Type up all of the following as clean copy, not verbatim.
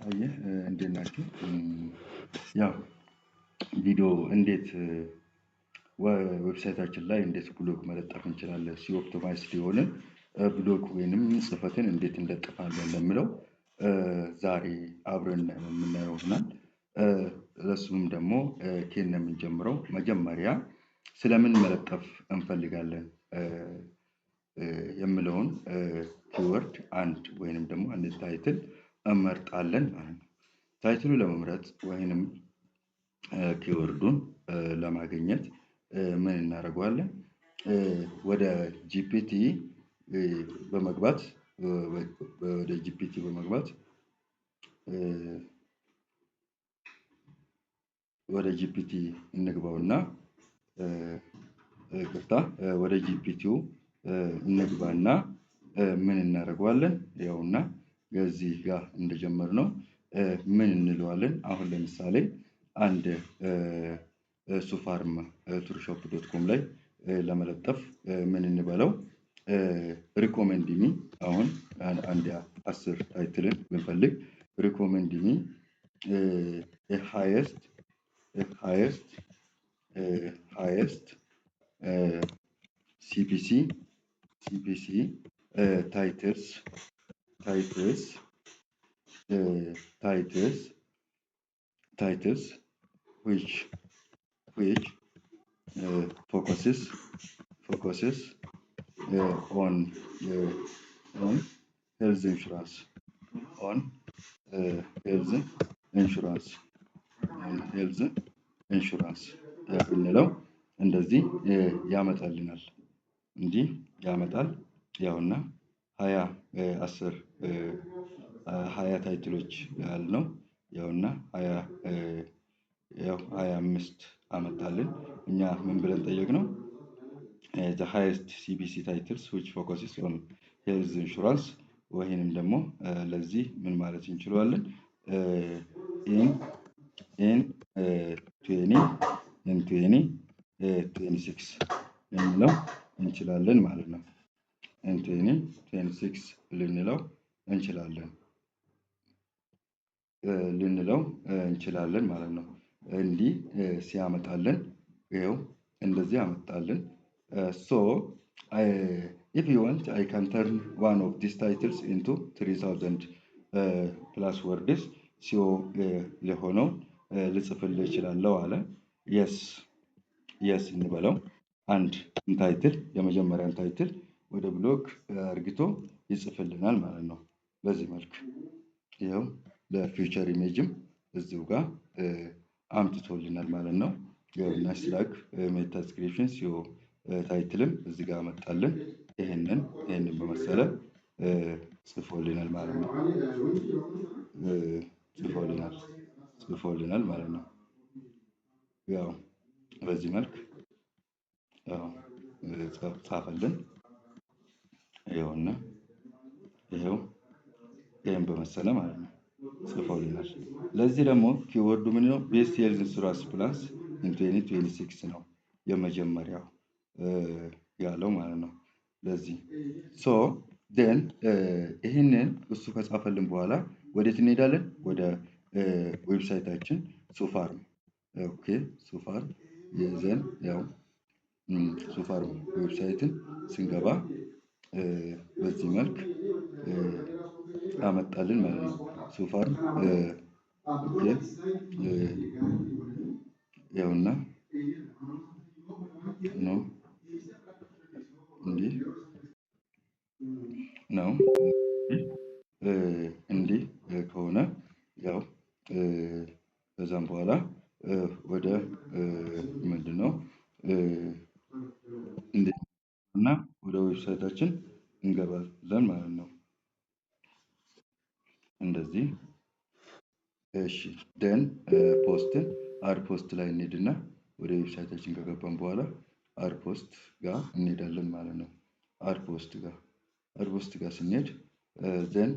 አየህ እንዴት ናችሁ? ያው ቪዲዮ እንዴት ዌብሳይታችን ላይ እንዴት ብሎግ መለጠፍ እንችላለን ሲኦ ኦፕቲማይዝድ የሆነ ብሎግ ወይንም ጽፈትን እንዴት እንለጥፋለን ለሚለው ዛሬ አብረን የምናየው ይሆናል። ለሱም ደግሞ ከየት ነው የምንጀምረው? መጀመሪያ ስለምን መለጠፍ እንፈልጋለን የምለውን ኪወርድ አንድ ወይንም ደግሞ አንድ ታይትል እንመርጣለን ማለት ነው። ታይትሉ ለመምረጥ ወይንም ኪወርዱን ለማግኘት ምን እናደርገዋለን? ወደ ጂፒቲ በመግባት ወደ ጂፒቲ በመግባት ወደ ጂፒቲ እንግባውና ይቅርታ ወደ ጂፒቲው እንግባና ምን እናደርገዋለን? ያውና እዚህ ጋር እንደጀመርነው ምን እንለዋለን? አሁን ለምሳሌ አንድ ሱፋርም ቱርሾፕ.com ላይ ለመለጠፍ ምን እንበለው? ሪኮመንድ ሚ አሁን አንድ 10 ታይትልን ብንፈልግ ሪኮመንድ ሚ ሃይስት ሲፒሲ titles which focuses on health insurance ብንለው እንደዚህ ያመጣልናል። እንዲህ ያመጣል። ያውና 20 ታይትሎች ያልነው ያውና 25 አመጣልን። እኛ ምን ብለን ጠየቅነው? the highest CBC titles which focuses on health insurance ወይንም ደግሞ ለዚህ ምን ማለት እንችላለን? in 2026 ልንለው እንችላለን ማለት ነው። in 2026 ልንለው እንችላለን ማለት ነው። እንዲህ ሲያመጣልን ይኸው እንደዚህ አመጣልን። so if you want I can turn one of these titles into 3000 plus words ሲኦ ለሆነው ልጽፍልህ እችላለሁ አለ። የስ እንበለው። አንድ ታይትል የመጀመሪያን ታይትል ወደ ብሎግ አርግቶ ይጽፍልናል ማለት ነው። በዚህ መልክ ይኸው ለፊውቸር ኢሜጅም እዚሁ ጋር አምጥቶልናል ማለት ነው። የሆነ ስላክ ሜታ ዲስክሪፕሽን ሲኦ ታይትልም እዚህ ጋር መጣልን። ይሄንን በመሰለ ጽፎልናል ማለት ነው። ጽፎልናል ማለት ነው። ያው በዚህ መልክ ያው ጻፈልን። ይኸውና ይኸው ይሄን በመሰለ ማለት ነው ጽፎልናል። ለዚህ ደግሞ ኪወርዱ ምንድነው? ቤስት ሄልዝ ኢንሹራንስ ፕላስ ኢን 2026 ነው የመጀመሪያው ያለው ማለት ነው። ለዚህ ሶ ዴን ይሄንን እሱ ከጻፈልን በኋላ ወዴት እንሄዳለን? ወደ ዌብሳይታችን ሱፋርም ኦኬ ሱፋርም ይዘን ያው ሱፋርም ዌብሳይትን ስንገባ በዚህ መልክ አመጣልን ማለት ነው። ሱፋርም ኦኬ ያውና ነው እንዲህ ነው እንዲህ ከሆነ ያው ከዛም በኋላ ወደ ምንድነው እና ወደ ዌብሳይታችን እንገባለን ማለት ነው። እንደዚህ እሺ ደን ፖስትን አድ ፖስት ላይ እንሄድና ወደ ዌብሳይታችን ከገባን በኋላ አድ ፖስት ጋር እንሄዳለን ማለት ነው። አድ ፖስት ጋር ስንሄድ ዘን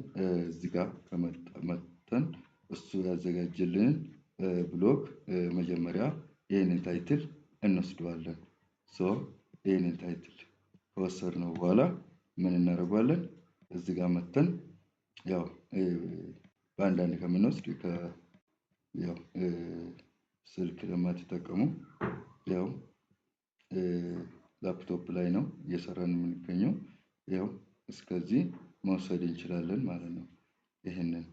እዚህ ጋር ከመጣን እሱ ያዘጋጀልንን ብሎግ መጀመሪያ ይሄንን ታይትል እንወስደዋለን። ሶ ይሄንን ታይትል ከወሰድነው በኋላ ምን እናደርገዋለን? እዚህ ጋር መጥተን ያው በአንዳንድ ከምንወስድ ያው ስልክ ለማትጠቀሙ ያው ላፕቶፕ ላይ ነው እየሰራን የምንገኘው። ያው እስከዚህ መውሰድ እንችላለን ማለት ነው። ይሄንን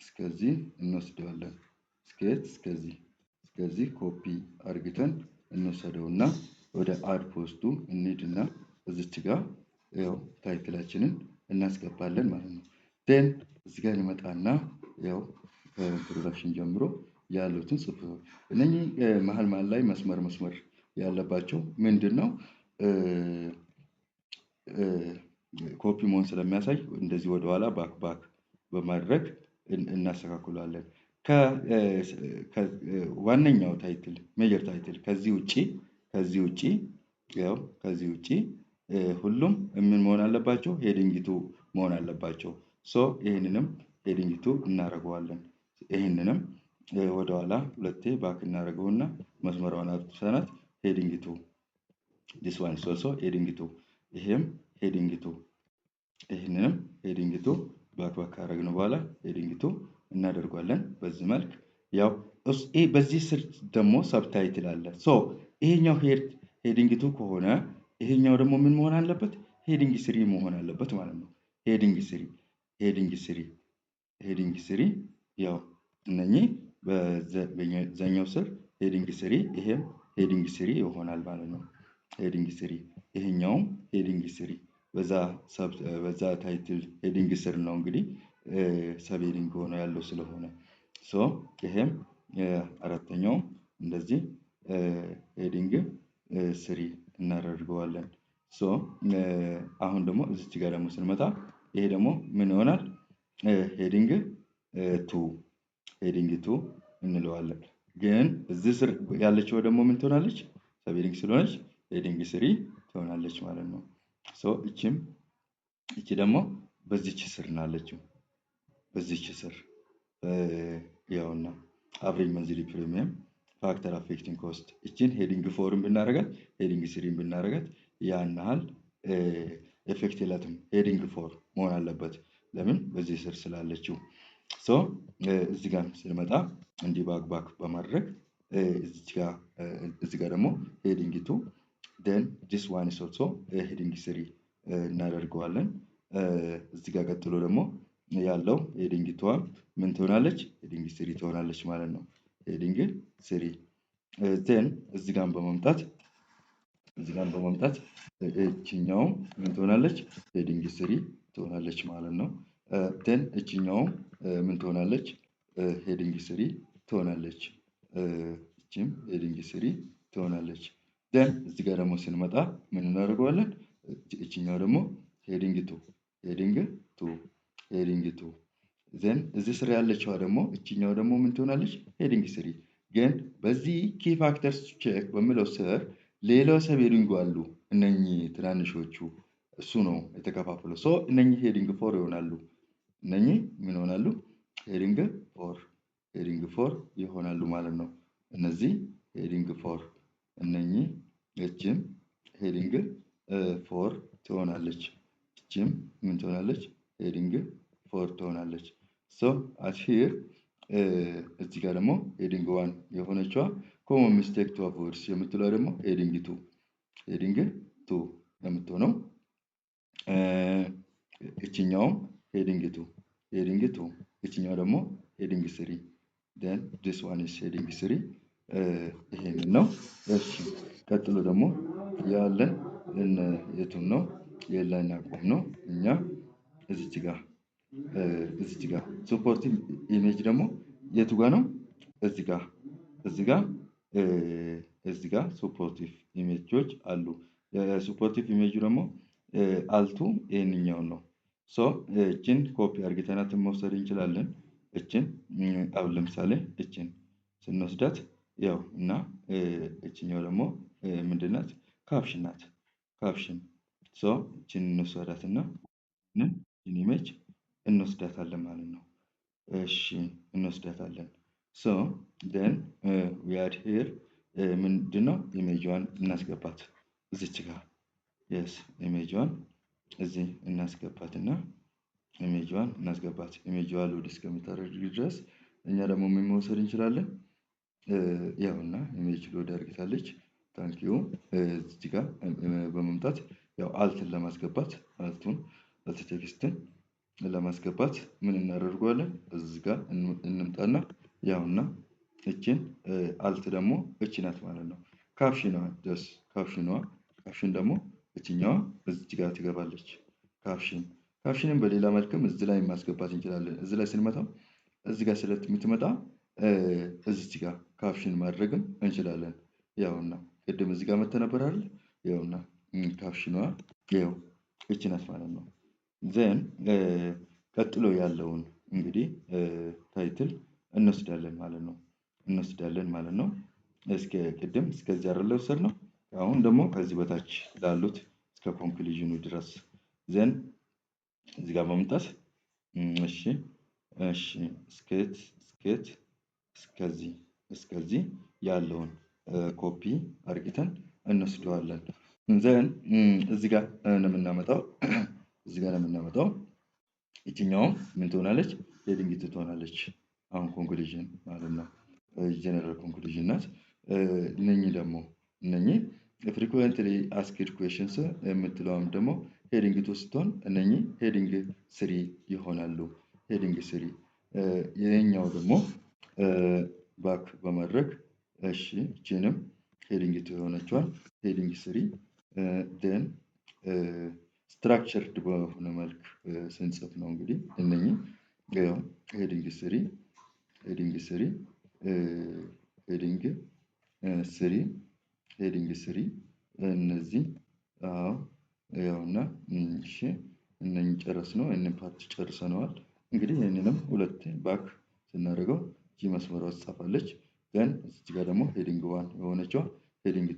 እስከዚህ እንወስደዋለን። እስከዚህ ኮፒ አርግተን እንወሰደውና ወደ አድ ፖስቱ እንሂድና እዚች ጋር ያው ታይትላችንን እናስገባለን ማለት ነው። ቴን እዚህ ጋር እንመጣና ያው ከኢንትሮዳክሽን ጀምሮ ያሉትን ጽሑፍ እነኚህ መሀል ላይ መስመር ያለባቸው ምንድነው? ኮፒ መሆን ስለሚያሳይ እንደዚህ ወደኋላ ባክ በማድረግ እናስተካክላለን። ዋነኛው ታይትል ሜጀር ታይትል ከዚህ ውጪ ሁሉም ምን መሆን አለባቸው? ሄዲንግ ቱ መሆን አለባቸው። ሶ ይሄንንም ሄዲንግ ቱ እናደርገዋለን። ይሄንንም ወደኋላ ሁለቴ ባክ እናደርገውና መስመሯን አጥፍተናት ሄዲንግ ቱ this one is also heading to ይሄም ሄዲንግ ቱ ይሄንንም ሄዲንግ ቱ ባክ ካደረግን በኋላ ሄዲንግ ቱ እናደርጋለን። በዚህ መልክ ያው በዚህ ስር ደግሞ ሰብታይትል አለ። ሶ ይሄኛው ሄዲንግ ቱ ከሆነ ይሄኛው ደግሞ ምን መሆን አለበት? ሄዲንግ ስሪ መሆን አለበት ማለት ነው። ሄዲንግ ስሪ ያው እነኚህ በዛኛው ስር ሄዲንግ ስሪ ይሄም ሄዲንግ ስሪ ይሆናል ማለት ነው። ሄዲንግ ስሪ ይሄኛውም ሄዲንግ ስሪ በዛ ታይትል ሄዲንግ ስር ነው እንግዲህ ሰብ ሄዲንግ ሆኖ ያለው ስለሆነ ሶ ይሄም አራተኛው እንደዚህ ሄዲንግ ስሪ እናደርገዋለን። ሶ አሁን ደግሞ እዚች ጋር ደግሞ ስንመጣ ይሄ ደግሞ ምን ይሆናል? ሄዲንግ ቱ እንለዋለን። ግን እዚህ ስር ያለችው ደግሞ ምን ትሆናለች? ሰብ ሄዲንግ ስለሆነች ሄዲንግ ስሪ ትሆናለች ማለት ነው። ሶ እቺ ደግሞ በዚች ስር ናለችው። በዚች ስር ያውና አቨሬጅ መንዝሊ ፕሪሚየም ፋክተር አፌክቲንግ ኮስት እቺን ሄዲንግ ፎርን ብናረጋት ሄዲንግ ስሪን ብናረጋት ያን ያህል ኤፌክት የላትም። ሄዲንግ ፎር መሆን አለበት። ለምን? በዚህ ስር ስላለችው። ሶ እዚህ ጋር ስንመጣ እንዲህ ባክ በማድረግ እዚህ ጋር ደግሞ ሄዲንግ ቱ then this one is also ሄዲንግ ስሪ እናደርገዋለን። እዚህ ጋር ቀጥሎ ደግሞ ያለው ሄዲንግ ቱ ምን ትሆናለች? ሄዲንግ ስሪ ትሆናለች ማለት ነው። ሄዲንግ ስሪ then እዚህ ጋር በመምጣት እቺኛው ምን ትሆናለች? ሄዲንግ ስሪ ትሆናለች ማለት ነው። then እቺኛው ምን ትሆናለች? ሄዲንግ ስሪ ትሆናለች። እቺም ሄዲንግ ስሪ ትሆናለች። then እዚህ ጋር ደግሞ ስንመጣ ምን እናደርገዋለን? እቺኛው ደግሞ ሄዲንግ ቱ then እዚህ ስር ያለችዋ ደግሞ እቺኛው ደግሞ ምን ትሆናለች? ሄዲንግ ስሪ። ግን በዚህ ኪ ፋክተርስ ቼክ በሚለው ስር ሌላው ሰብ ሄዲንግ አሉ። እነኚህ ትናንሾቹ እሱ ነው የተከፋፈለው። ሶ እነኚህ ሄዲንግ ፎር ይሆናሉ። እነኚህ ምን ይሆናሉ? ሄዲንግ ፎር ይሆናሉ ማለት ነው። እነዚህ ሄዲንግ ፎር እነኚህ እቺም ሄዲንግ ፎር ትሆናለች። እቺም ምን ትሆናለች? ሄዲንግ ፎር ትሆናለች። ሶ አት ሂር እዚህ ጋር ደግሞ ሄዲንግ ዋን የሆነችዋ ኮመን ሚስቴክ ቱ አቮይድ የምትለው ደግሞ ሄዲንግ ቱ የምትሆነው እቺኛውም ሄዲንግ ቱ እቺኛው ደግሞ ሄዲንግ ስሪ then this one is ሄዲንግ ስሪ ይሄንን ነው። እሺ ቀጥሎ ደግሞ ያለን የቱን ነው? የላይን አቋም ነው። እኛ እዚች ጋር ሱፖርቲቭ ኢሜጅ ደግሞ የቱ ጋር ነው? እዚህ ጋር ሱፖርቲቭ ኢሜጆች አሉ። ሱፖርቲቭ ኢሜጁ ደግሞ አልቱ ይሄንኛው ነው። ሶ እቺን ኮፒ አርግተናት መውሰድ እንችላለን። እቺን አሁን ለምሳሌ እቺን ስንወስዳት ያው እና እቺኛው ደግሞ ምንድናት? ካፕሽን ናት። ካፕሽን ሶ እቺን እንወስዳትና ኢሜጅ እንወስዳታለን ማለት ነው። እሺ እንወስዳታለን። ሶ then we add here ምንድነው? ኢሜጇን እናስገባት እዚች ጋር ኢሜጇን እዚህ እናስገባትና ኢሜጅዋን እናስገባት። ኢሜጅዋ ሎድ እስከምታደርግ ድረስ እኛ ደግሞ ምን መውሰድ እንችላለን? ያውና ኢሜጅ ሎድ አድርጋለች። ታንኪዩ እዚህ ጋር በመምጣት ያው አልትን ለማስገባት አልት ቴክስትን ለማስገባት ምን እናደርገዋለን? እዚህ ጋር እንምጣና ያውና እችን አልት ደግሞ እቺ ናት ማለት ነው። ካፕሽኗ ካፕሽን ደግሞ እችኛዋ እዚህ ጋር ትገባለች። ካፕሽንን በሌላ መልክም እዚህ ላይ ማስገባት እንችላለን። እዚህ ላይ ስንመጣው እዚህ ጋር ስለምትመጣ እዚህ ጋር ካፕሽን ማድረግም እንችላለን። ያውና ቅድም እዚህ ጋር መጥተህ ነበር አይደል? ያውና ካፕሽኗ ያው እቺ ናት ማለት ነው። ዘን ቀጥሎ ያለውን እንግዲህ ታይትል እንወስዳለን ማለት ነው። እስከ ቅድም እስከዚህ አይደል ወሰድነው። አሁን ደግሞ ከዚህ በታች ላሉት እስከ ኮንክሉዥኑ ድረስ ዘን እዚህ ጋር በመምጣት እሺ እስከዚህ ያለውን ኮፒ አርግተን እንወስደዋለን። ዘን እዚህ ጋር ነው የምናመጣው ይችኛው ምን ትሆናለች? ሄዲንግ ትሆናለች። አሁን ኮንክሉዥን ማለት ነው። ጀነራል ኮንክሉዥን ናት። እነኚህ ፍሪኩዌንትሊ አስክድ ኩዌሽንስ የምትለውም ደግሞ ሄዲንግ ቱ ስትሆን እነኚህ ሄዲንግ ስሪ ይሆናሉ። ሄዲንግ ስሪ ይሄኛው ደግሞ ባክ በማድረግ እሺ እቺንም ሄዲንግ ቱ የሆነችዋን ሄዲንግ ስሪ ደን ስትራክቸርድ በሆነ መልክ ስንጽፍ ነው እንግዲህ እነኚህ ሄዲንግ ስሪ እነዚህ ያውና እሺ እነኚህ ጨረስነው። እነኚህ ፓርት ጨርሰነዋል። እንግዲህ ይሄንንም ሁለቴ ባክ ስናደርገው እቺ መስመሯ ትጻፋለች። ደን እዚህ ጋር ደግሞ ሄዲንግ ዋን የሆነችው ሄዲንግ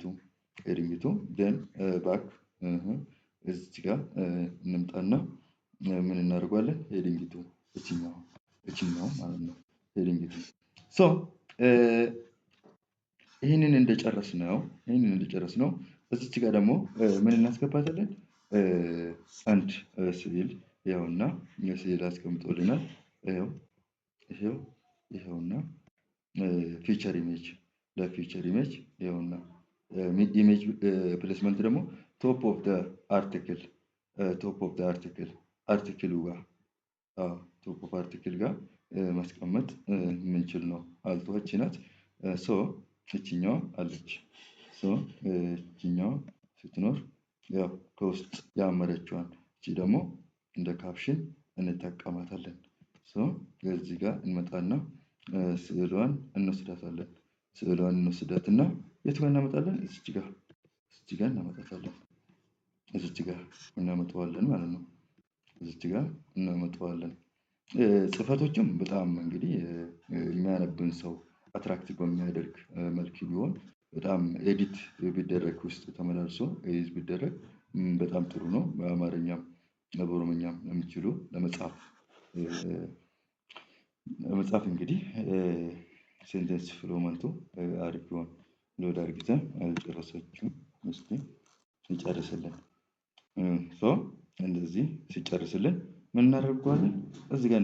ቱ ደን ባክ እዚህ ጋር እንምጣና ምን እናደርጋለን? ሄዲንግ ቱ እቺኛው ማለት ነው። ሄዲንግ ቱ ሶ ይሄንን እንደጨረስነው እዚች ጋር ደግሞ ምን እናስገባታለን? አንድ ስዕል ይኸውና የስዕል አስቀምጦልናል። ይኸውና ፊቸር ኢሜጅ ለፊቸር ኢሜጅ ይኸውና ኢሜጅ ፕሌስመንት ደግሞ ቶፕ ኦፍ ዘ አርቲክል አርቲክሉ ጋር ቶፕ ኦፍ አርቲክል ጋር ማስቀመጥ የምንችል ነው። አልቷች ናት። ሶ እቺኛዋ አለች። ሶ እቺኛዋ ስትኖር ያው ከውስጥ ያመረችዋን እቺ ደግሞ እንደ ካፕሽን እንጠቀማታለን። ሶ እዚህ ጋር እንመጣና ስዕሏን እንወስዳትና የት ጋር እናመጣለን? እዚች ጋር እናመጣታለን። እዚች ጋር እናመጣዋለን ማለት ነው። እዚች ጋር እናመጣዋለን። ጽፈቶችም በጣም እንግዲህ የሚያነብን ሰው አትራክቲቭ በሚያደርግ መልክ ቢሆን በጣም ኤዲት ቢደረግ ውስጥ ተመላልሶ ኤዲት ቢደረግ በጣም ጥሩ ነው። በአማርኛም በኦሮምኛም የሚችሉ ለመጻፍ እንግዲህ ሴንተንስ ፍሎመንቱ አሪፍ ቢሆን ሎድ አድርገን አልጨረሰችም። እስቲ እንጨርስልን። ሶ እንደዚህ ሲጨርስልን ምን እናደርገዋለን? እዚህ ጋር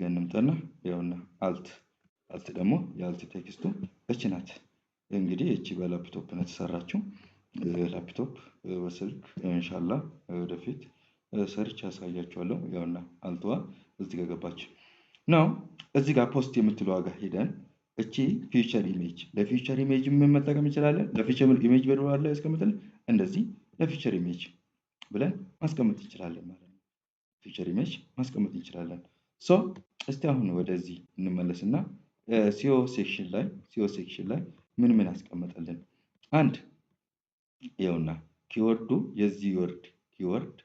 እንመጣና ያውና አልት ደግሞ የአልት ቴክስቱ እቺ ናት። እንግዲህ እቺ በላፕቶፕ ነው የተሰራችው። ላፕቶፕ በስልክ ኢንሻአላህ ወደፊት ሰርች ያሳያችኋለሁ። ያውና አልቷ እዚህ ጋር ገባች ነው። እዚህ ጋር ፖስት የምትለው ጋር ሄደን እቺ ፊቸር ኢሜጅ ለፊቸር ኢሜጅ ምን መጠቀም እንችላለን? ለፊቸር ኢሜጅ በደዋል ላይ ያስቀምጥልን እንደዚህ ለፊቸር ኢሜጅ ብለን ማስቀመጥ እንችላለን ማለት ነው። ፊቸር ኢሜጅ ማስቀመጥ እንችላለን። ሶ እስቲ አሁን ወደዚህ እንመለስና ሲኦ ሴክሽን ላይ ምን አስቀመጠልን? አንድ ይኸውና ኪወርዱ የዚህ ኪወርድ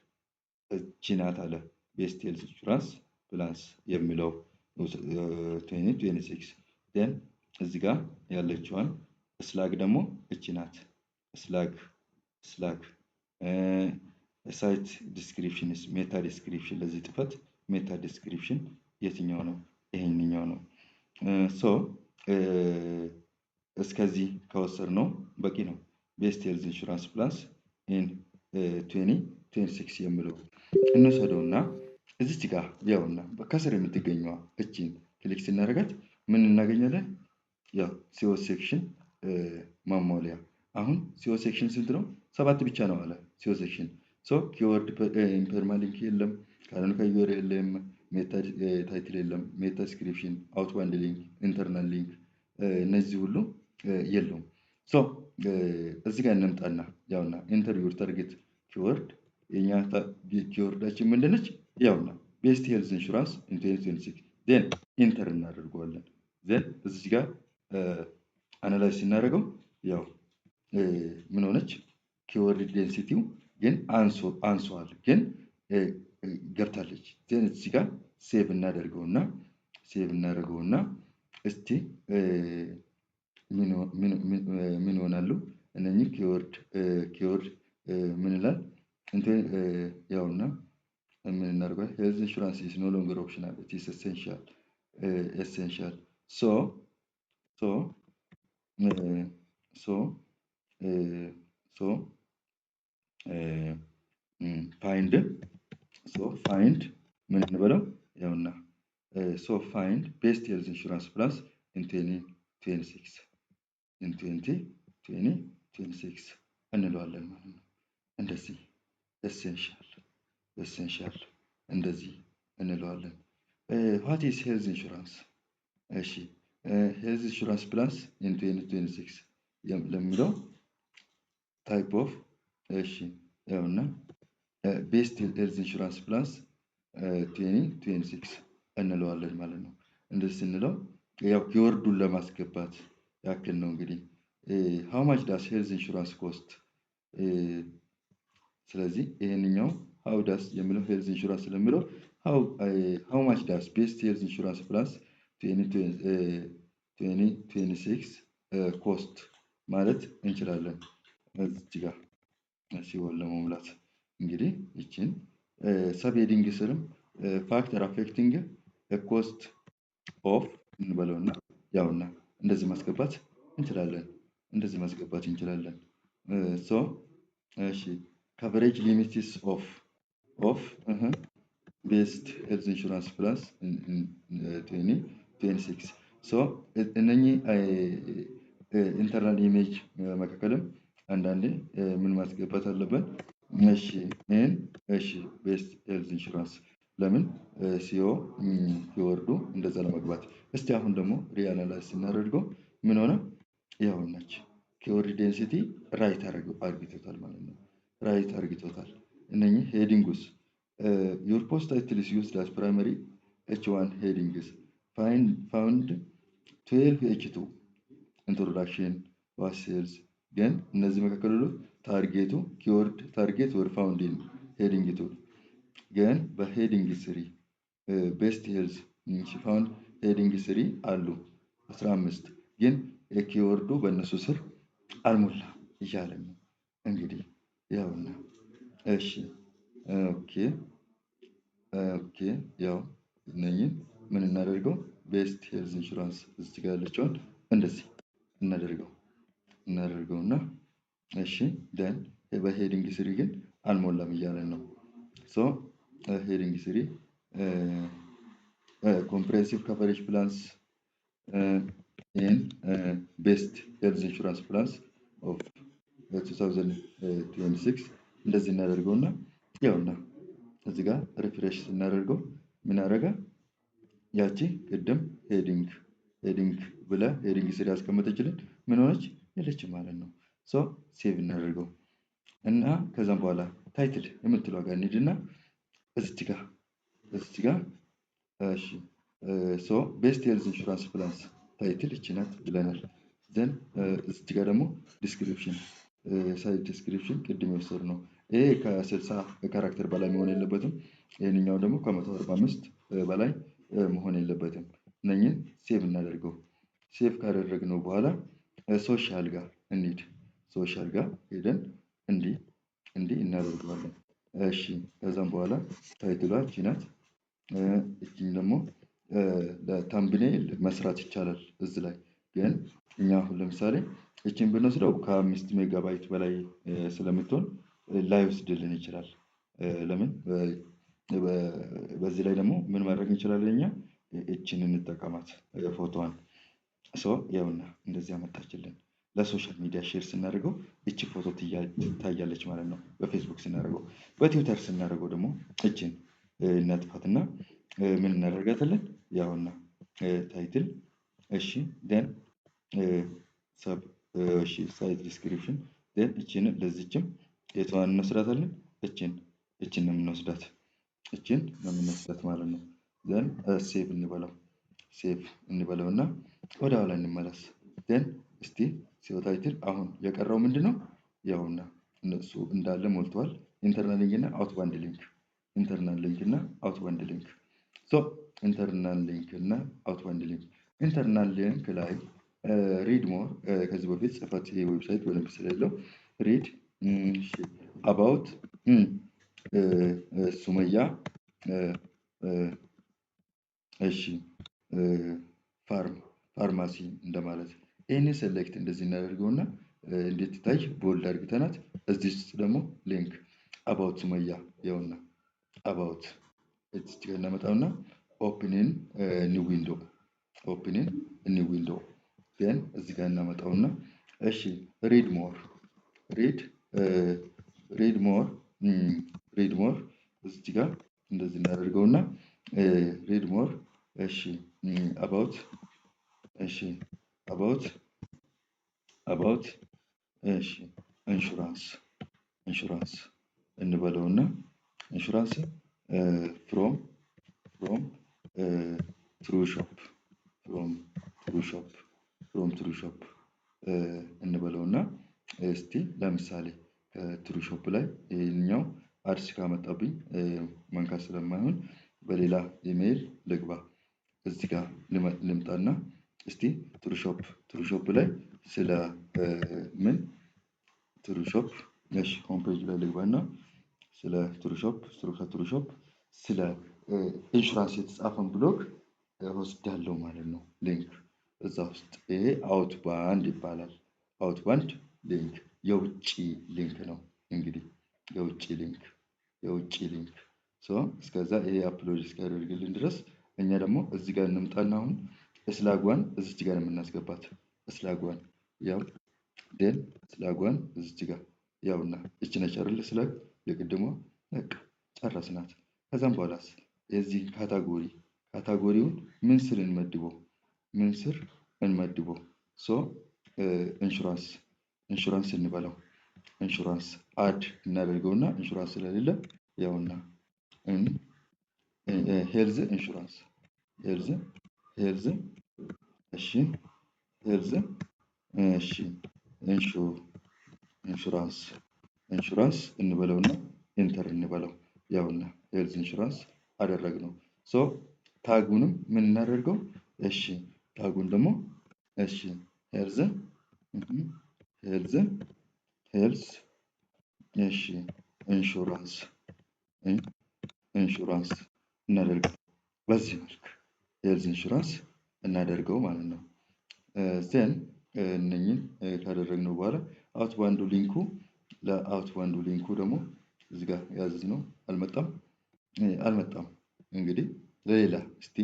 እቺ ናት አለ። ቤስቴልስ ኢንሹራንስ ፕላስ የሚለው 2026 ደን እዚህ ጋር ያለችዋን ስላግ ደግሞ እቺ ናት። ስላግ ሳይት ዲስክሪፕሽንስ ሜታ ዲስክሪፕሽን ለዚህ ጥፈት ሜታ ዲስክሪፕሽን የትኛው ነው? ይሄንኛው ነው። ሶ እስከዚህ ከወሰድነው በቂ ነው። ቤስት ሄልዝ ኢንሹራንስ ፕላስ ኢን 2026 የሚለው እንወሰደውና እዚች ጋር ያውና ከስር የምትገኘዋ እቺን ክሊክ ስናደርጋት ምን እናገኛለን? ያው ሲኦ ሴክሽን ማሟያ። አሁን ሲኦ ሴክሽን ስንት ነው? 7 ብቻ ነው አለ ሲኦ ሴክሽን። ሶ ኪወርድ ፐርማሊንክ የለም፣ ካለን ከዩር የለም፣ ሜታ ታይትል የለም፣ ሜታ ዲስክሪፕሽን፣ አውትባውንድ ሊንክ፣ ኢንተርናል ሊንክ እነዚህ ሁሉ የለውም። ሶ እዚህ ጋር እንምጣና ያውና ኢንተር ዩር ታርጌት ኪወርድ የኛ ኪወርዳችን ምንድነች? ያውና ቤስት ሄልዝ ኢንሹራንስ ኢን 2026 ዜን ኢንተር እናደርገዋለን። ዜን እዚህ ጋር አናላይዝ ስናደርገው ያው ምን ሆነች? ኪወርድ ዴንሲቲው ግን አንሷል፣ ግን ገብታለች። ዜን እዚህ ጋር ሴቭ እናደርገውና እስቲ ምን ይሆናሉ እነኚህ ኪወርድ ምን ይላል? እንትን ያውና ምን እናደርገው? ሄልዝ ኢንሹራንስ ኢዝ ኖ ሎንገር ኦፕሽናል ኢት ኢዝ ኤሴንሻል ፋይንድ ምን እንበለው? ያውና ፋይንድ ቤስት ሄልዝ ኢንሹራንስ ፕላንስ ኢን 2026 እንለዋለን ማለት ነው። እንደዚህ ኤሴንሻል እንደዚህ እንለዋለን። ዋት ኢዝ ሄልዝ ኢንሹራንስ? እሺ ሄልዝ ኢንሹራንስ ፕላንስ ኢን 2026 ለሚለው ታይፕ ኦፍ እሺ ያውና ቤስት ሄልዝ ኢንሹራንስ ፕላንስ 2026 እንለዋለን ማለት ነው። እንደዚህ ስንለው ያው ኪወርዱን ለማስገባት ያክል ነው እንግዲህ how much does health insurance cost? ስለዚህ ይሄንኛው how does የሚለው health insurance ስለሚለው how much does best health insurance plus 2026 cost ማለት እንችላለን። እዚህ ጋር ሲሆን ለመሙላት እንግዲህ ይችን ሰብ ሄዲንግ ስርም ፋክተር አፌክቲንግ ኮስት ኦፍ እንበለውና ያውና እንደዚህ ማስገባት እንችላለን። ሶ እሺ coverage limits of ቤስት ሄልዝ ኢንሹራንስ ፕላስ 2026 ሶ እነኚህ ኢንተርናል ኢሜጅ መካከልም አንዳንዴ ምን ማስገባት አለብን? እሺ ቤስት ሄልዝ ኢንሹራንስ ለምን ሲኦ ኪወርዱ እንደዛ ለመግባት። እስቲ አሁን ደግሞ ሪአናላይዝ ስናደርገው ምን ሆነ? ያውናች ኪወርድ ዴንሲቲ ራይት አርግቶታል ማለት ነው። ራይት አርግቶታል። እነኚህ ሄዲንግስ your post title is used as primary h1 headings found 12 h2 introduction what sales ግን እነዚህ መካከል ሁሉ ታርጌቱ ኪወርድ ታርጌት ወር ፋውንድ ኢን ሄዲንግ 2 ግን በሄዲንግ 3 ቤስት ሄልዝ ፋውንድ ሄዲንግ 3 አሉ 15 ግን የኪወርዱ በእነሱ ስር አልሞላ ይያለን ነው እንግዲህ ያውና እሺ ኦኬ ያው እነኚህን ምን እናደርገው? ቤስት ሄልዝ ኢንሹራንስ እዚህ ጋር ያለችውን እንደዚህ እናደርገውና እሺ ደን በሄዲንግ 3 ግን አልሞላም እያለን ነው። ሶ ሄዲንግ 3 comprehensive coverage plans in best health insurance plans of 2026 እንደዚህ እናደርገውና ያውና እዚህ ጋር ሪፍሬሽ ስናደርገው ምን አደረገ? ያቺ ቅድም ሄዲንግ ብለ ሄዲንግ ስሪ ያስቀመጠችልን ምን ሆነች? የለችም ማለት ነው። ሶ ሴቭ እናደርገው እና ከዛም በኋላ ታይትል የምትለው ጋር እንሂድና እዚህ ጋር እሺ ሶ ቤስት ሄልዝ ኢንሹራንስ ፕላንስ ታይትል እቺ ናት ብለናል። ዘን እዚህ ጋር ደግሞ ዲስክሪፕሽን ሳይት ዲስክሪፕሽን ቅድም የወሰድነው ይሄ ከ60 ካራክተር በላይ መሆን የለበትም። ይሄንኛው ደግሞ ከ145 በላይ መሆን የለበትም። እነኚህን ሴቭ እናደርገው። ሴቭ ካደረግነው በኋላ ሶሻል ጋር እንሂድ። ሶሻል ጋር ሄደን እንዲህ እናደርገዋለን። እሺ ከዛም በኋላ ታይትሏ እቺ ናት። እቺን ደግሞ ለታምብኔል መስራት ይቻላል። እዚህ ላይ ግን እኛ አሁን ለምሳሌ እቺን ብንወስደው ከ5 ሜጋባይት በላይ ስለምትሆን ላይወስድልን ይችላል። ለምን በዚህ ላይ ደግሞ ምን ማድረግ እንችላለን እኛ እችን እንጠቀማት ፎቶዋን ያውና እንደዚህ አመጣችልን። ለሶሻል ሚዲያ ሼር ስናደርገው እቺ ፎቶ ትታያለች ማለት ነው። በፌስቡክ ስናደርገው፣ በትዊተር ስናደርገው ደግሞ እችን እናጥፋትና ምን እናደርጋታለን? ያውና ታይትል እሺ ደን ሰብ እሺ ሳይት ዲስክሪፕሽን ደን እችን ለዚችም የቷን እንወስዳታለን? እችን ነው የምንወስዳት። እችን ነው የምንወስዳት ማለት ነው። ደን ሴቭ እንበለውና ወደ ኋላ እንመለስ። ደን እስቲ ሲኦ ታይትል አሁን የቀረው ምንድነው? ያውና እነሱ እንዳለ ሞልተዋል። ኢንተርናል ሊንክ እና አውትባንድ ሊንክ ኢንተርናል ሊንክ እና አውትባንድ ሊንክ ኢንተርናል ሊንክ እና አውትባንድ ሊንክ ኢንተርናል ሊንክ ላይ ሪድ ሞር ከዚህ በፊት ጽፈት ዌብሳይት በደንብ ስለሌለው ሪድ አባውት ሱመያ እሺ ፋርማሲ እንደማለት። ይህንን ሴሌክት እንደዚህ እናደርገውና እንዴት ትታይ ቦልድ አድርገናት እዚህ ውስጥ ደግሞ ሊንክ አባውት ሱመያ ያውና አባውት እዚህ ጋር እናመጣውና ኦፕንን ኒው ዊንዶ ደን እዚህ ጋር እናመጣውና እሺ ሪድ ሞር እዚህ ጋር እንደዚህ እናደርገውና ሪድ ሞር እሺ አባውት እሺ አባውት እሺ ኢንሹራንስ እንበለውና ኢንሹራንስ ፍሮም ትሩ ሾፕ እንበለውና እስቲ ለምሳሌ ከትሩ ሾፕ ላይ ይሄኛው አድስ ካመጣብኝ መንካት ስለማይሆን በሌላ ኢሜይል ልግባ። እዚህ ጋር ልምጣና እስቲ ትሩ ሾፕ ላይ ስለ ምን ትሩ ሾፕ እሺ ሆም ፔጅ ላይ ልግባና ስለ ትሩ ሾፕ ስለ ኢንሹራንስ የተጻፈን ብሎግ ወስዳለሁ ማለት ነው። ሊንክ እዛ ውስጥ ይሄ አውትባንድ ይባላል። አውትባንድ ሊንክ የውጪ ሊንክ ነው። እንግዲህ የውጪ ሊንክ እስከዛ ይሄ አፕሎድ እስኪያደርግልን ድረስ እኛ ደግሞ እዚህ ጋር እንምጣና አሁን ስላጓን እዚች ጋር የምናስገባት ስላጓን ያው ደን ስላጓን እዚች ጋር ያውና እቺ ነች አይደል? ስላግ የቅድሟ በቃ ጨረስናት። ከዛም በኋላስ የዚህ ካታጎሪውን ምን ስር እንመድበው ኢንሹራንስ እንበለው። ኢንሹራንስ አድ እናደርገውና ኢንሹራንስ ስለሌለ ያውና ሄልዝ ኢንሹራንስ እሺ ኢንሹራንስ እንበለውና ኢንተር እንበለው። ያውና ሄልዝ ኢንሹራንስ አደረግነው። ታጉንም ምን እናደርገው? እሺ ታጉን ደግሞ እሺ ሄልዝ እሺ ኢንሹራንስ እናደርገው። በዚህ መልክ ሄልዝ ኢንሹራንስ እናደርገው ማለት ነው። ዘን እነኚህን ካደረግነው በኋላ አውትባንዱ ሊንኩ ደግሞ እዚህ ጋር ያዝነው አልመጣም። እንግዲህ ለሌላ እስቲ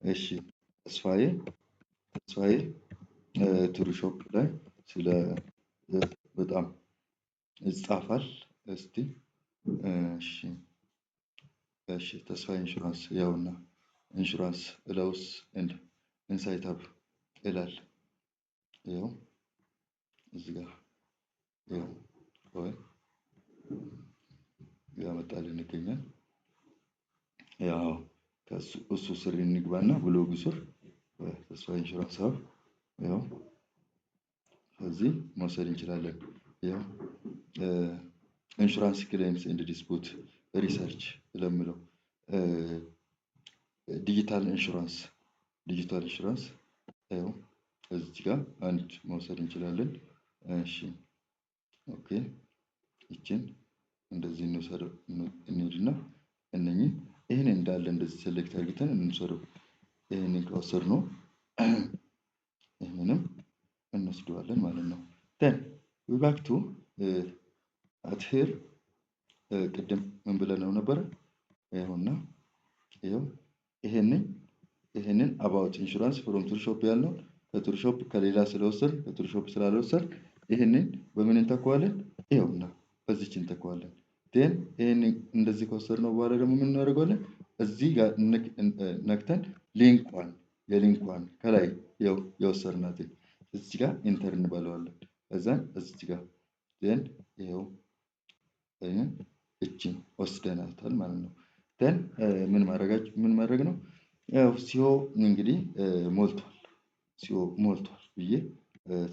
እሺ ተስፋዬ ትሩ ሾፕ ላይ ስለ በጣም ይጻፋል። እስቲ እሺ ተስፋዬ ኢንሹራንስ ያውና ኢንሹራንስ ሎስ ኤንድ ኢንሳይት አፕ ይላል። ያው እዚህ ጋር ያመጣልን ይገኛል። ያው እሱ ስር እንግባና ብሎጉ ስር ተስፋዬ ኢንሹራንስ ሀብ ያው እዚህ መውሰድ እንችላለን። ያው ኢንሹራንስ ክሌምስ ኤንድ ዲስፑት ሪሰርች ለምለው ዲጂታል ኢንሹራንስ ያው እዚህ ጋር አንድ መውሰድ እንችላለን። እሺ ኦኬ ይችን እንደዚህ እንሂድና እነኚህ ይሄን እንዳለ እንደዚህ ሴሌክት አድርገን እንውሰደው። ይሄንን ከወሰድነው ይሄንንም እንወስደዋለን ማለት ነው። then we back to at here ቅድም ምን ብለነው ነበረ? ይኸውና ይኸው ይሄንን አባውት ኢንሹራንስ ፍሮም ቱርሾፕ ያልነው ከቱርሾፕ ከሌላ ስለወሰድን ከቱርሾፕ ስላልወሰድን ይሄንን በምን እንተካዋለን? ይኸውና በዚች እንተካዋለን። ዴን ይሄንን እንደዚህ ከወሰድነው በኋላ ደግሞ ምን እናደርገዋለን? እዚህ ጋር ነክተን የሊንኳን ከላይ ይኸው የወሰድናትን እዚህ ጋር ኢንተር እንበለዋለን። ከዛን እዚህ ጋር ዴን ይኸው እቺን ወስደናታል ማለት ነው። ዴን ምን ማድረግ ነው? ያው ሲኦ እንግዲህ ሞልቷል ብዬ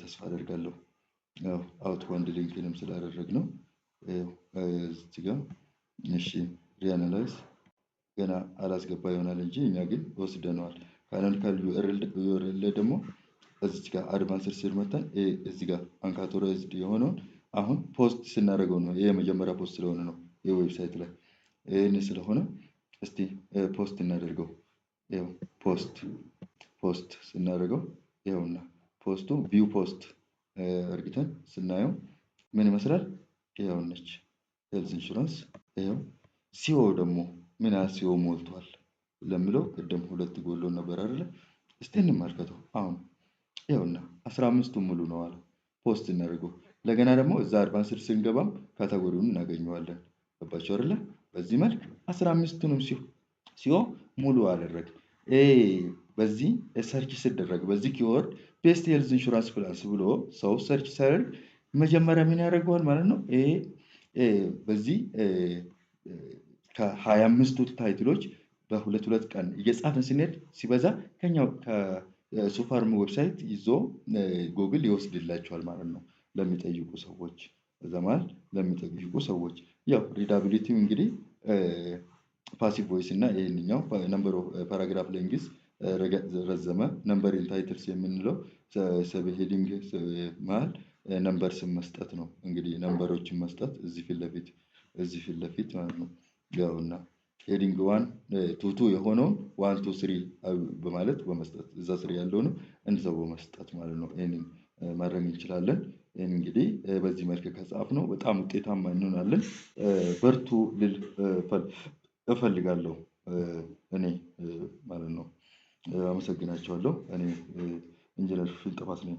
ተስፋ አደርጋለሁ። ያው አውትባውንድ ሊንክንም ስላደረግነው እዚህ ጋር እሺ ሪአናላይዝ ገና አላስገባ ይሆናል እንጂ እኛ ግን ወስደነዋል። ካናል ዩአርኤል ደግሞ እዚህ ጋር አድቫንስድ ስር መተን እዚህ ጋር አንካቶራይዝድ የሆነውን አሁን ፖስት ስናደርገው ነው። ይሄ የመጀመሪያ ፖስት ስለሆነ ነው የዌብሳይት ላይ ይሄን ስለሆነ እስቲ ፖስት እናደርገው። ይሄው ፖስት ስናደርገው ይሄውና ፖስቱ ቪው ፖስት አርግተን ስናየው ምን ይመስላል? ይሄውነች ሄልዝ ኢንሹራንስ ይሄው ሲኦ ደግሞ ምን ሲኦ ሞልቷል ለምለው ቅድም 2 ጎሎ ነበር አይደለ? እስቲ እንመልከተው። አሁን ይሄውና 15ቱ ሙሉ ነው አለ። ፖስት እናደርገው ለገና ደግሞ እዛ አድቫንስድ ስንገባም ካታጎሪውን እናገኘዋለን። ገባችሁ አይደለ? በዚህ መልክ 15ቱንም ሲኦ ሙሉ አደረግ። በዚህ ሰርች ሲደረግ በዚህ ኪወርድ ቤስት ሄልዝ ኢንሹራንስ ፕላንስ ብሎ ሰው ሰርች ሲያደርግ መጀመሪያ ምን ያደርገዋል ማለት ነው? በዚህ ከ25ቱ ታይትሎች በ2 ቀን እየጻፈን ስንሄድ ሲበዛ ከኛው ከሱፋርም ዌብሳይት ይዞ ጉግል ይወስድላቸዋል ማለት ነው። ለሚጠይቁ ሰዎች ዘማል ለሚጠይቁ ሰዎች ያው ሪዳቢሊቲው እንግዲህ ፓሲቭ ቮይስ እና ይሄንኛው ነምበር ኦፍ ፓራግራፍ ሌንግዝ ረዘመ ነምበር ኢን ታይትልስ የምንለው ሰብ ሄዲንግ መሃል ነምበር ስም መስጠት ነው። እንግዲህ ነምበሮችን መስጠት እዚህ ፊት ለፊት ማለት ነው። ያውና ሄዲንግ 1 2 2 የሆነውን 1 2 3 በማለት በመስጠት እዛ ስር ያለውን እንደዛው በመስጠት ማለት ነው። ይሄንን ማድረግ እንችላለን። ይሄን እንግዲህ በዚህ መልክ ከጻፍነው በጣም ውጤታማ እንሆናለን። በርቱ ልል እፈልጋለሁ እኔ ማለት ነው። አመሰግናችኋለሁ። እኔ ኢንጂነር ፍንጥፋት ነኝ።